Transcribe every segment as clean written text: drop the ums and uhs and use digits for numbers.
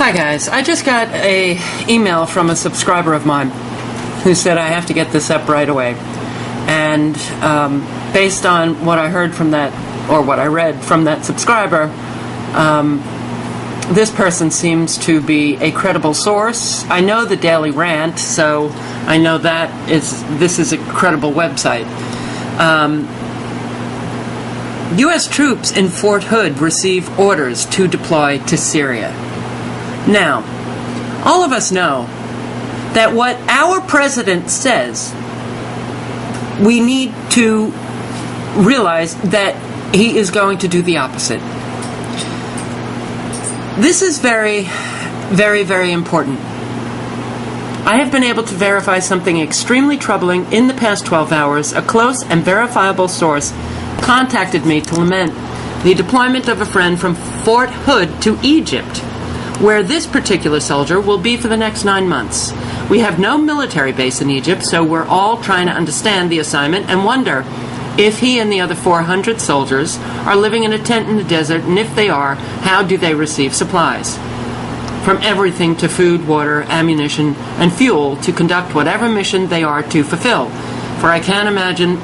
Hi guys, I just got a email from a subscriber of mine who said I have to get this up right away. And based on what I heard from that, or what I read from that subscriber, this person seems to be a credible source. I know the Daily Rant, so I know this is a credible website. U.S. troops in Fort Hood receive orders to deploy to Syria. Now, all of us know that what our president says, we need to realize that he is going to do the opposite. This is very, very, very important. I have been able to verify something extremely troubling in the past 12 hours. A close and verifiable source contacted me to lament the deployment of a friend from Fort Hood to Egypt, where this particular soldier will be for the next 9 months. We have no military base in Egypt, so we're all trying to understand the assignment and wonder if he and the other 400 soldiers are living in a tent in the desert, and if they are, how do they receive supplies? From everything to food, water, ammunition, and fuel to conduct whatever mission they are to fulfill. For I can't imagine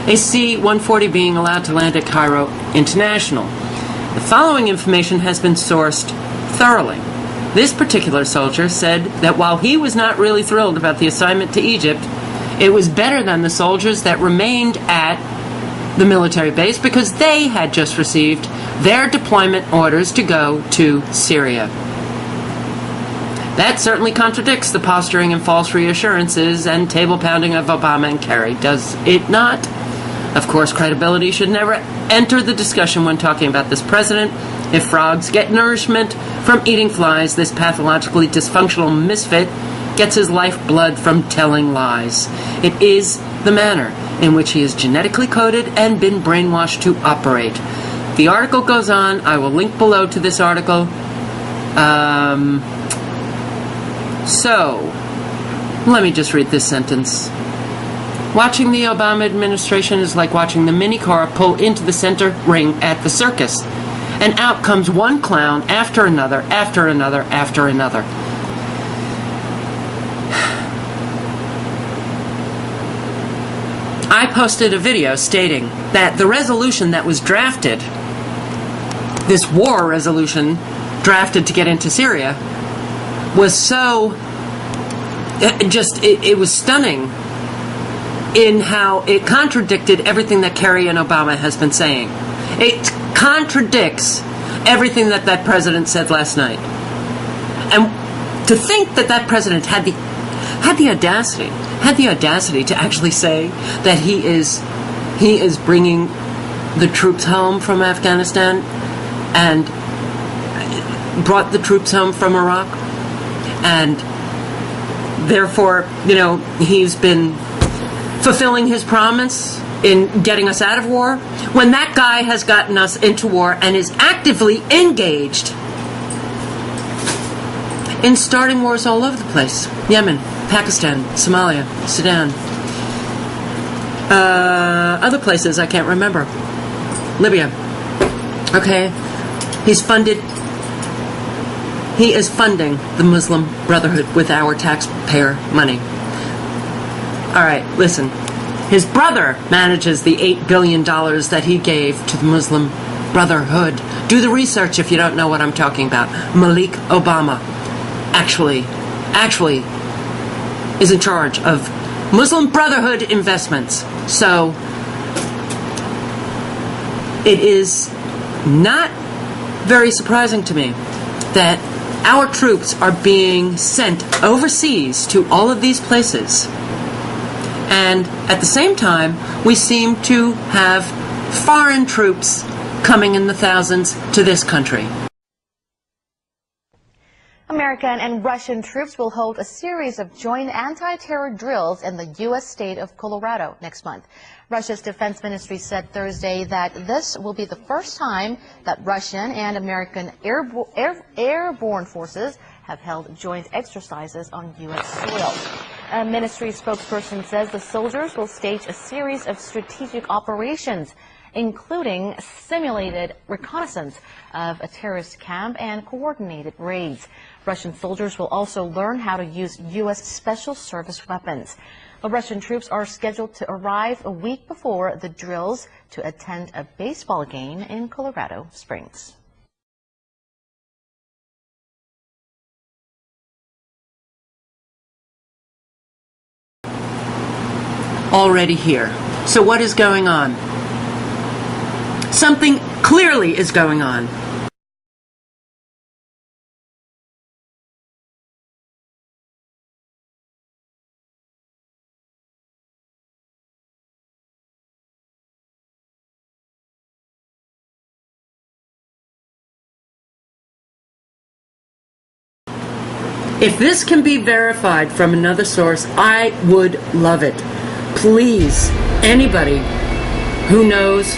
a C-140 being allowed to land at Cairo International. The following information has been sourced thoroughly. This particular soldier said that while he was not really thrilled about the assignment to Egypt, it was better than the soldiers that remained at the military base because they had just received their deployment orders to go to Syria. That certainly contradicts the posturing and false reassurances and table pounding of Obama and Kerry, does it not? Of course, credibility should never enter the discussion when talking about this president. If frogs get nourishment from eating flies, this pathologically dysfunctional misfit gets his lifeblood from telling lies. It is the manner in which he is genetically coded and been brainwashed to operate. The article goes on. I will link below to this article. So, let me just read this sentence. Watching the Obama administration is like watching the mini car pull into the center ring at the circus. And out comes one clown after another, after another, after another. I posted a video stating that the resolution that was drafted, this war resolution drafted to get into Syria, was so, it was stunning in how it contradicted everything that Kerry and Obama has been saying. It contradicts everything that that president said last night. And to think that that president had the audacity to actually say that he is bringing the troops home from Afghanistan and brought the troops home from Iraq, and therefore, he's been fulfilling his promise in getting us out of war, when that guy has gotten us into war and is actively engaged in starting wars all over the place. Yemen, Pakistan, Somalia, Sudan, other places I can't remember. Libya. Okay, he is funding the Muslim Brotherhood with our taxpayer money. All right, listen. His brother manages the $8 billion that he gave to the Muslim Brotherhood. Do the research if you don't know what I'm talking about. Malik Obama actually is in charge of Muslim Brotherhood investments. So it is not very surprising to me that our troops are being sent overseas to all of these places. And at the same time, we seem to have foreign troops coming in the thousands to this country. American and Russian troops will hold a series of joint anti-terror drills in the U.S. state of Colorado next month. Russia's defense ministry said Thursday that this will be the first time that Russian and American airborne forces have held joint exercises on U.S. soil. A ministry spokesperson says the soldiers will stage a series of strategic operations including simulated reconnaissance of a terrorist camp and coordinated raids. Russian soldiers will also learn how to use U.S. Special Service weapons. The Russian troops are scheduled to arrive a week before the drills to attend a baseball game in Colorado Springs. Already here. So what is going on? Something clearly is going on. If this can be verified from another source, I would love it. Please, anybody who knows,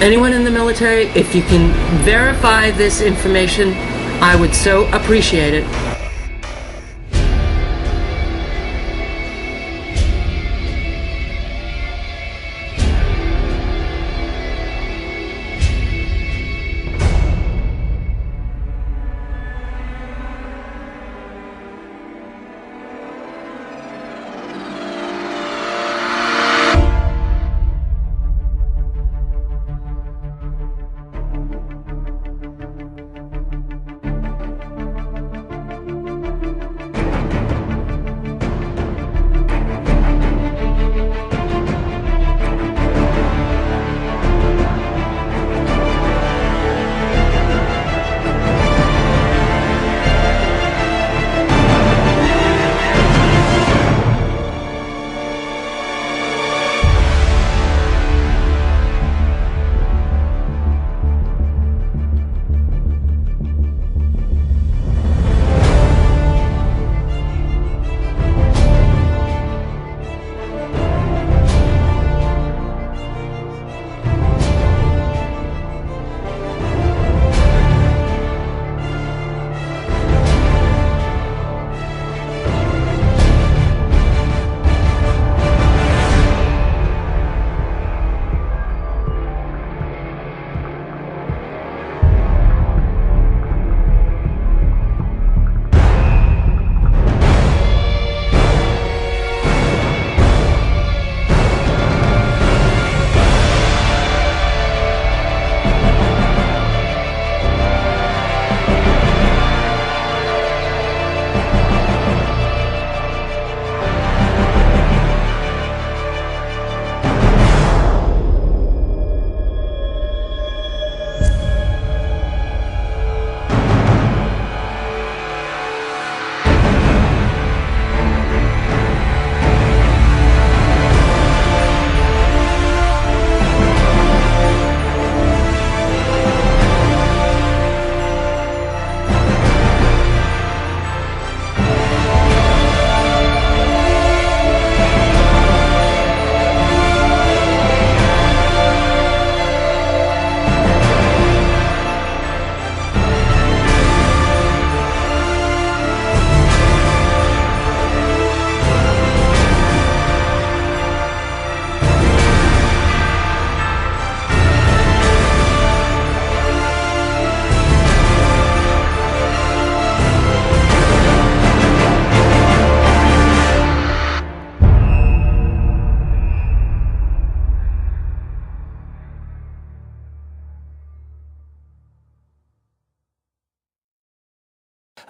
anyone in the military, if you can verify this information, I would so appreciate it.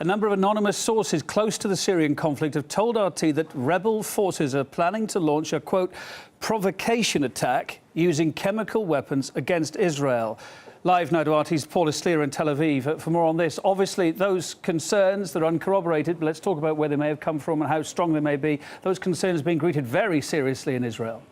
A number of anonymous sources close to the Syrian conflict have told RT that rebel forces are planning to launch a, quote, provocation attack using chemical weapons against Israel. Live now to RT's Paul Eslier in Tel Aviv for more on this. Obviously, those concerns that are uncorroborated, but let's talk about where they may have come from and how strong they may be, those concerns being greeted very seriously in Israel.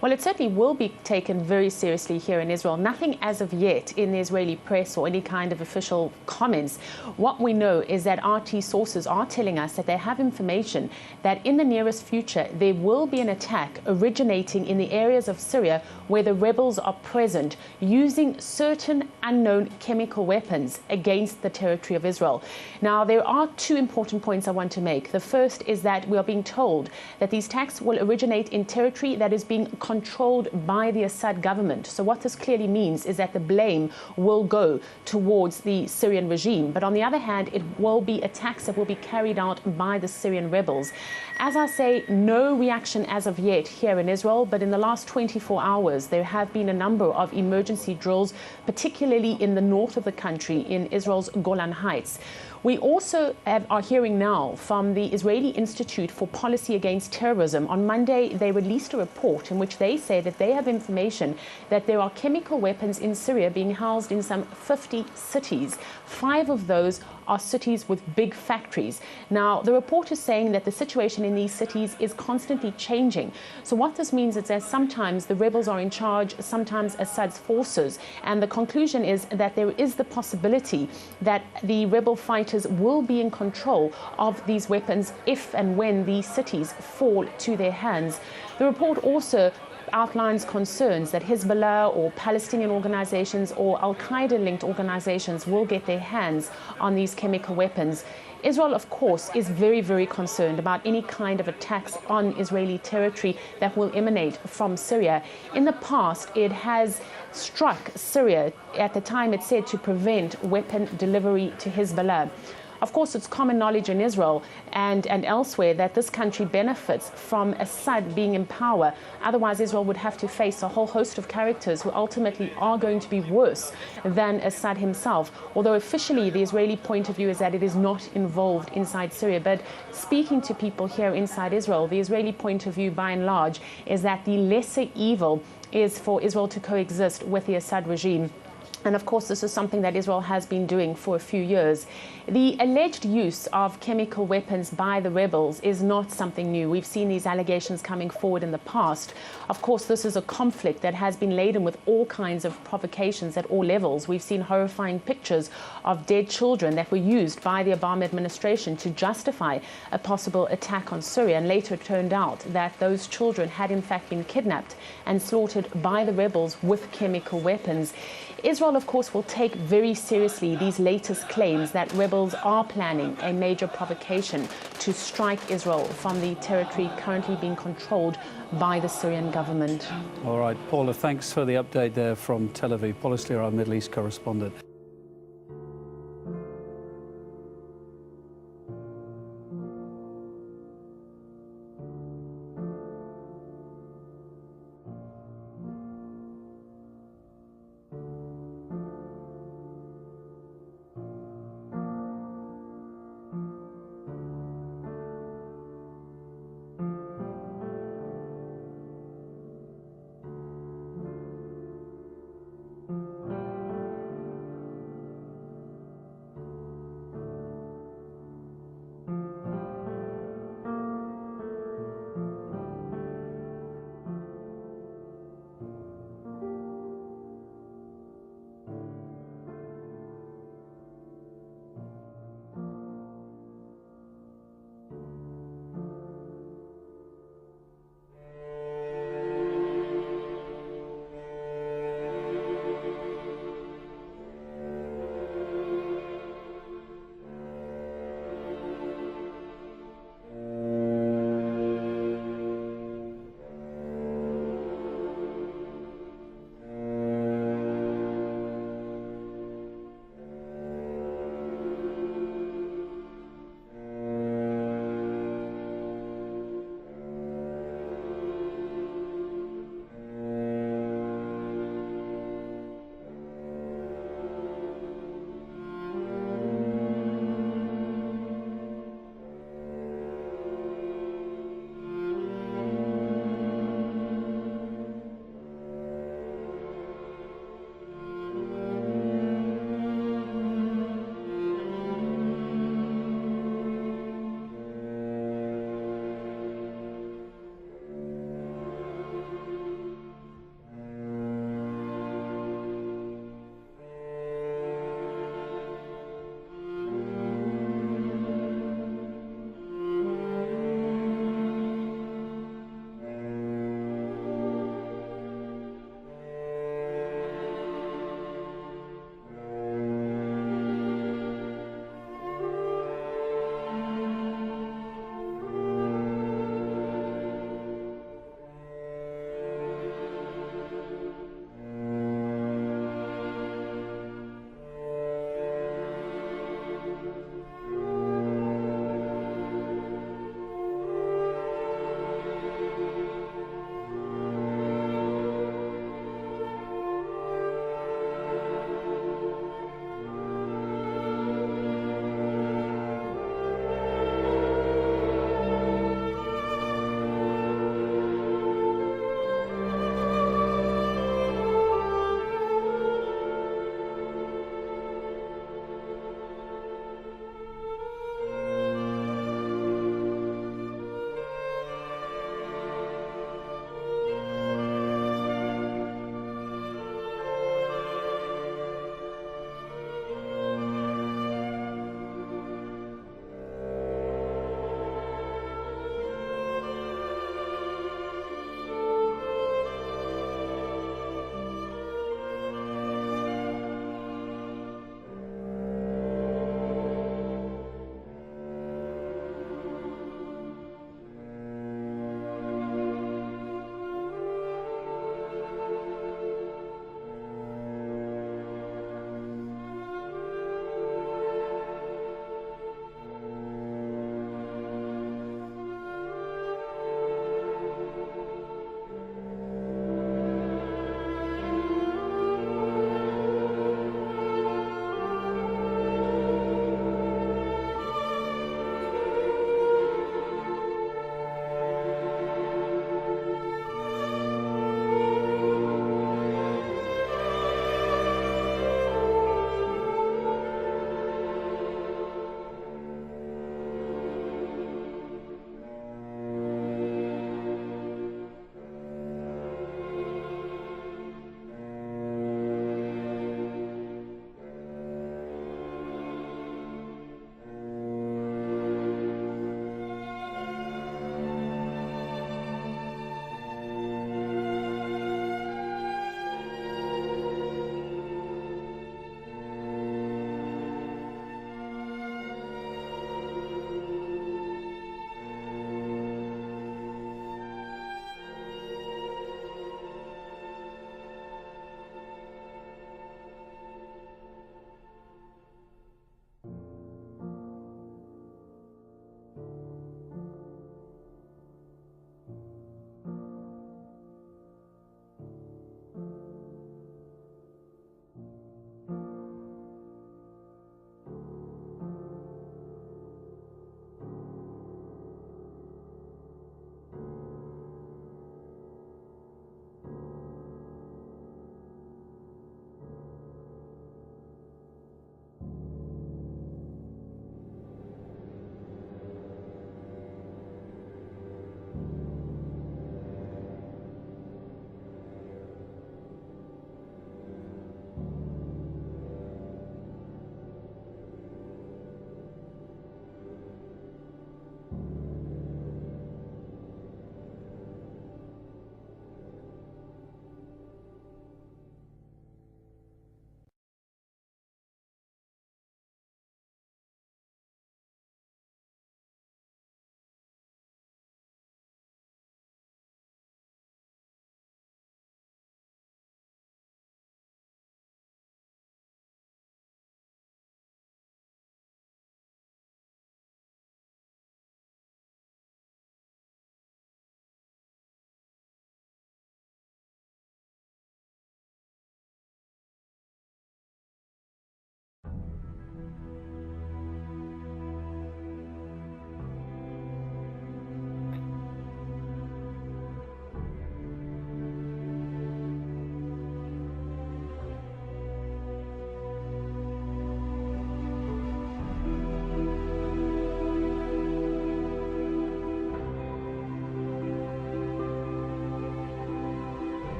Well, it certainly will be taken very seriously here in Israel. Nothing as of yet in the Israeli press or any kind of official comments. What we know is that RT sources are telling us that they have information that in the nearest future there will be an attack originating in the areas of Syria where the rebels are present, using certain unknown chemical weapons against the territory of Israel. Now, there are two important points I want to make. The first is that we are being told that these attacks will originate in territory that is being controlled by the Assad government. So what this clearly means is that the blame will go towards the Syrian regime. But on the other hand, it will be attacks that will be carried out by the Syrian rebels. As I say, no reaction as of yet here in Israel, but in the last 24 hours, there have been a number of emergency drills, particularly in the north of the country, in Israel's Golan Heights. We also are hearing now from the Israeli Institute for Policy Against Terrorism. On Monday, they released a report in which they say that they have information that there are chemical weapons in Syria being housed in some 50 cities. 5 of those are cities with big factories. Now, the report is saying that the situation in these cities is constantly changing. So what this means is that sometimes the rebels are in charge, sometimes Assad's forces. And the conclusion is that there is the possibility that the rebel fighters will be in control of these weapons if and when these cities fall to their hands. The report also outlines concerns that Hezbollah or Palestinian organizations or Al-Qaeda-linked organizations will get their hands on these chemical weapons. Israel, of course, is very, very concerned about any kind of attacks on Israeli territory that will emanate from Syria. In the past, it has struck Syria at the time it said to prevent weapon delivery to Hezbollah. Of course, it's common knowledge in Israel and elsewhere that this country benefits from Assad being in power. Otherwise, Israel would have to face a whole host of characters who ultimately are going to be worse than Assad himself. Although officially, the Israeli point of view is that it is not involved inside Syria. But speaking to people here inside Israel, the Israeli point of view, by and large, is that the lesser evil is for Israel to coexist with the Assad regime. And of course, this is something that Israel has been doing for a few years. The alleged use of chemical weapons by the rebels is not something new. We've seen these allegations coming forward in the past. Of course, this is a conflict that has been laden with all kinds of provocations at all levels. We've seen horrifying pictures of dead children that were used by the Obama administration to justify a possible attack on Syria. And later it turned out that those children had in fact been kidnapped and slaughtered by the rebels with chemical weapons. Israel, of course, will take very seriously these latest claims that rebels are planning a major provocation to strike Israel from the territory currently being controlled by the Syrian government. All right, Paula, thanks for the update there from Tel Aviv. Paula Slier, our Middle East correspondent.